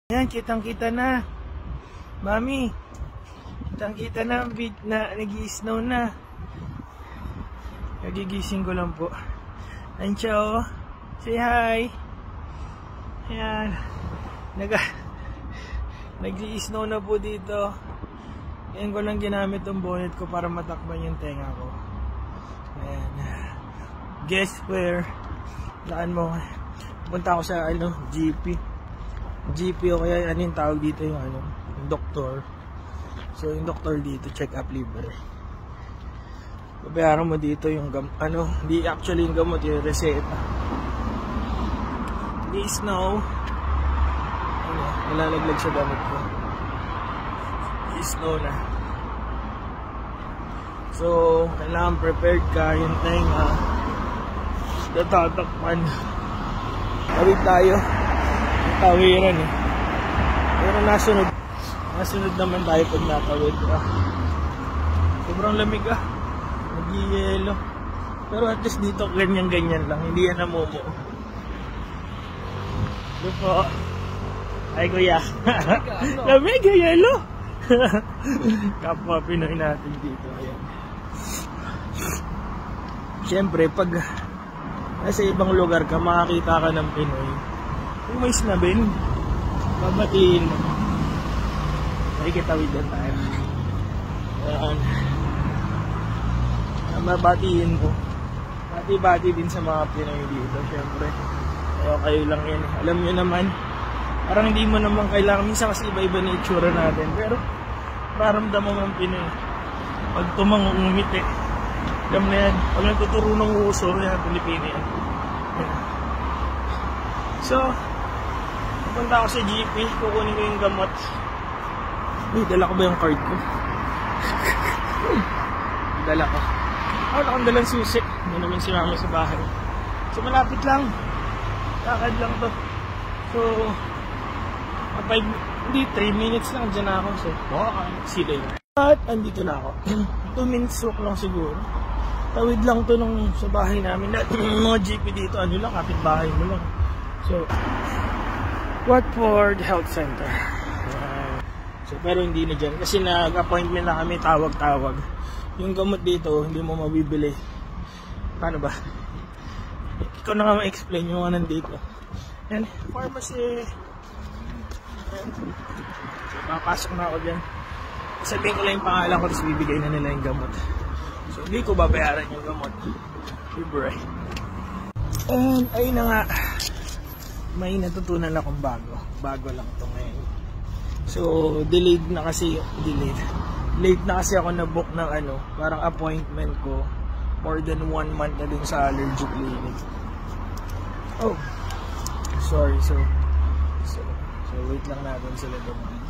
Yan, kitang-kita na. Mami, kitang-kita na nag-i-snow na. Nagigising ko lang po. Ancha, oh. Say hi. Ayan. Nag-i-snow na po dito. Ngayon ko lang ginamit yung bonnet ko para matakban yung tenga ko. Ayan. Guess where? Laan mo. Punta ako sa GP o kaya ano yung tawag dito yung yung doktor. So yung doktor dito, check up libre. Babayaran mo dito yung hindi actually yung gamot, yung reseta. Hindi snow. Nalalaglag sa gamot ko. Hindi snow na. So kailangan prepared ka yung tenga. Natatakpan. Tawid tayo. Tawiran eh. Pero nasunod naman tayo pag natawid. Sobrang lamig nag-yelo. Pero at least dito ganyan-ganyan lang. Hindi yan namumo. Ito po. Ay kuya. Lamig, yelo. Kapwa Pinoy natin dito. Ayan. Siyempre pag nasa ibang lugar ka, makakita ka ng Pinoy. Kung may snabin, babatiin mo. Nakikitawid din tayo. Ayan. Mabatiin ko. Bati-bati din sa mga Pinoy dito, syempre. Kayo lang yan. Alam nyo naman, parang hindi mo naman kailangan. Minsan kasi iba-iba na itsura natin. Pero, maramdaman mo ang Pinoy. Pag tumang umiti, alam na yan. Pag nagtuturo ng uso, yan, Pilipino yan. So, punta ako sa GP, kukunin ko yung gamot. Uy, dala ko ba yung card ko? Dala ko. Wala akong dalang susi. Hindi naman si mama sa bahay. So, malapit lang. Lakad lang to. So, 3 minutes lang dyan ako. So, sila yun. At, andito na ako. 2 minutes walk lang siguro. Tawid lang to sa bahay namin. Mga GP dito, lang, kapit bahay mo lang. So, Watford Health Center. So, pero hindi na dyan. Kasi nag-appointment na kami, tawag-tawag. Yung gamot dito, hindi mo mabibili. Paano ba? Ikaw na nga ma-explain yung nandito. Yan, pharmacy. Yan. So, papasok na ako dyan. Sabihin ko lang yung pangalan ko, tapos bibigay na nila yung gamot. So, hindi ko babayaran yung gamot. Libre. And, ayun na nga. May natutunan akong bago lang ito ngayon. So delayed na kasi late na kasi ako na book ng parang appointment ko more than 1 month na din sa allergy clinic. Oh sorry. So wait lang natin sila dumaan.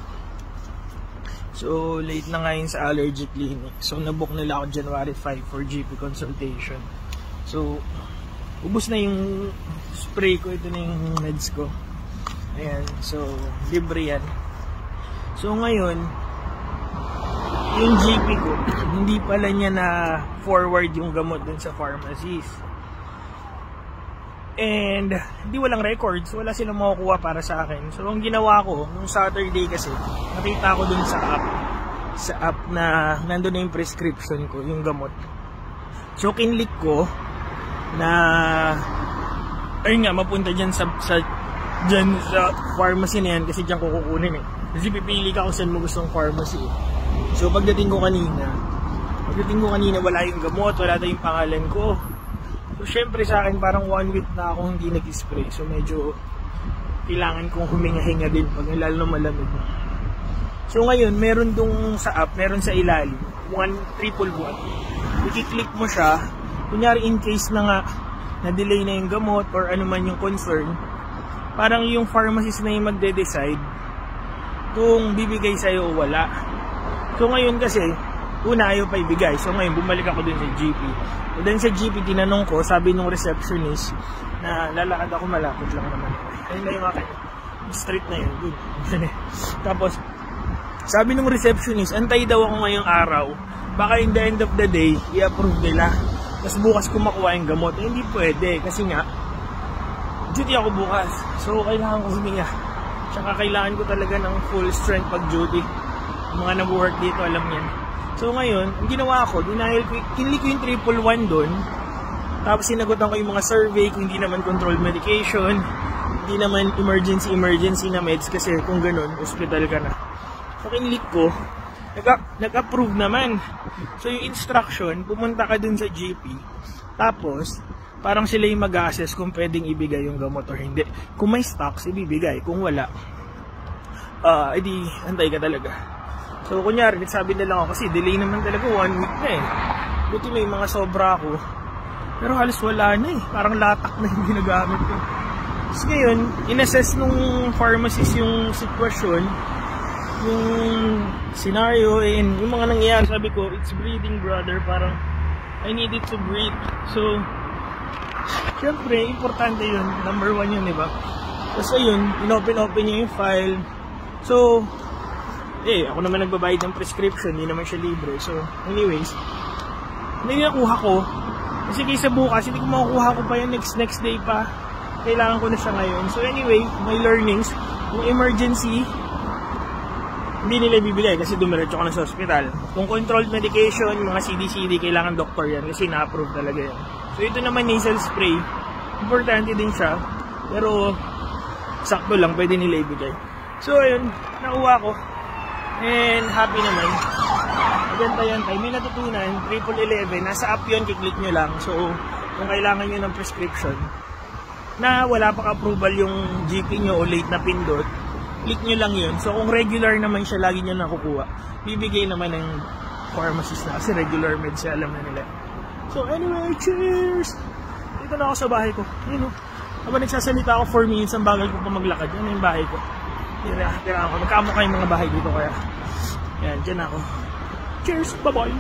So late na ngayon sa allergy clinic. So na-book nila ako January 5 for GP consultation. So ubos na yung spray ko, ito na yung meds ko. Ayan, so libre yan. So ngayon, yung GP ko, hindi pala niya na forward yung gamot dun sa pharmacies. And hindi walang records, wala silang makukuha para sa akin. So ang ginawa ko, nung Saturday kasi, nakita ko dun sa app na nandun na yung prescription ko, yung gamot. So kinlik ko na ayun nga, mapunta dyan sa pharmacy na yan kasi dyan ko kukunin kasi pipili ka kung saan mo gustong pharmacy. So pagdating ko kanina wala yung gamot, wala tayong pangalan ko. So syempre sa akin parang 1 week na ako hindi nag-spray. So medyo kailangan kong huminga-hinga din pag lalo na malamig. So ngayon meron dong sa app, meron sa ilalim 1-111. I-click mo siya. Kunyari in case na nga na-delay na yung gamot or ano man yung concern, parang yung pharmacist na yung magde-decide kung bibigay sa'yo o wala. So ngayon kasi, una ayaw pa ibigay. So ngayon bumalik ako dun sa GP. So dun sa GP tinanong ko, sabi nung receptionist na lalakad ako, malapit lang naman. Ayun na yung akin. Street na yun. Good. Tapos, sabi nung receptionist, antay daw ako ngayong araw. Baka in the end of the day, i-approve nila. Tapos bukas ko makuha yung gamot. Hindi pwede kasi nga duty ako bukas. So kailangan ko huminga. Tsaka kailangan ko talaga ng full strength pag duty. Yung mga nag-work dito, alam yan. So ngayon, ang ginawa ko, kinlik ko yung 111 doon. Tapos sinagutan ko yung mga survey kung hindi naman controlled medication, hindi naman emergency na meds kasi kung ganun, hospital ka na. So kinlik ko, nag-approve naman. So yung instruction, pumunta ka dun sa GP, tapos parang sila yung mag-assess kung pwedeng ibigay yung gamot or hindi. Kung may stocks, ibibigay. Kung wala, edi antay ka talaga. So kunyari, nagsabi na lang ako kasi delay naman talaga 1 week na eh. Buti may mga sobra ako. Pero halos wala na eh. Parang latak na yung ginagamit ko. Tapos ngayon, in-assess nung pharmacist yung sitwasyon, yung scenario, and yung mga nangyayari. Sabi ko, it's breathing brother. Parang, I need it to breathe. So, syempre, importante yun. Number 1 yun, diba? Tapos ayun, inopen niya yung file. So, ako naman nagbabayad ng prescription, hindi naman siya libre. So, anyways, hindi nakuha ko. Kasi kaysa bukas, hindi ko makukuha ko pa yung next day pa. Kailangan ko na siya ngayon. So anyway, my learnings, kung emergency, hindi nila ibibigay kasi dumiretso ka na sa hospital. Kung controlled medication, mga CD, kailangan doktor yan kasi na-approve talaga yan. So ito naman nasal spray, importante din siya, pero sakto lang, pwede nila ibigay. So ayun, nakuha ko. And happy naman. Magantay-antay. May natutunan, 1111, nasa app yun, kiklik nyo lang. So, kung kailangan nyo ng prescription, na wala pa approval yung GP nyo o late na pindot, click nyo lang yun. So, kung regular naman siya, lagi nyo nakukuha, bibigay naman ng pharmacist na kasi regular meds siya, alam na nila. So, anyway, cheers! Dito na ako sa bahay ko. Ayun o. Habang nagsasalita ako 4 minutes, ang bagal ko pa maglakad. Yan yung bahay ko. Tira ako. Magkamukha yung mga bahay dito kaya. Yan, dyan ako. Cheers! Bye-bye!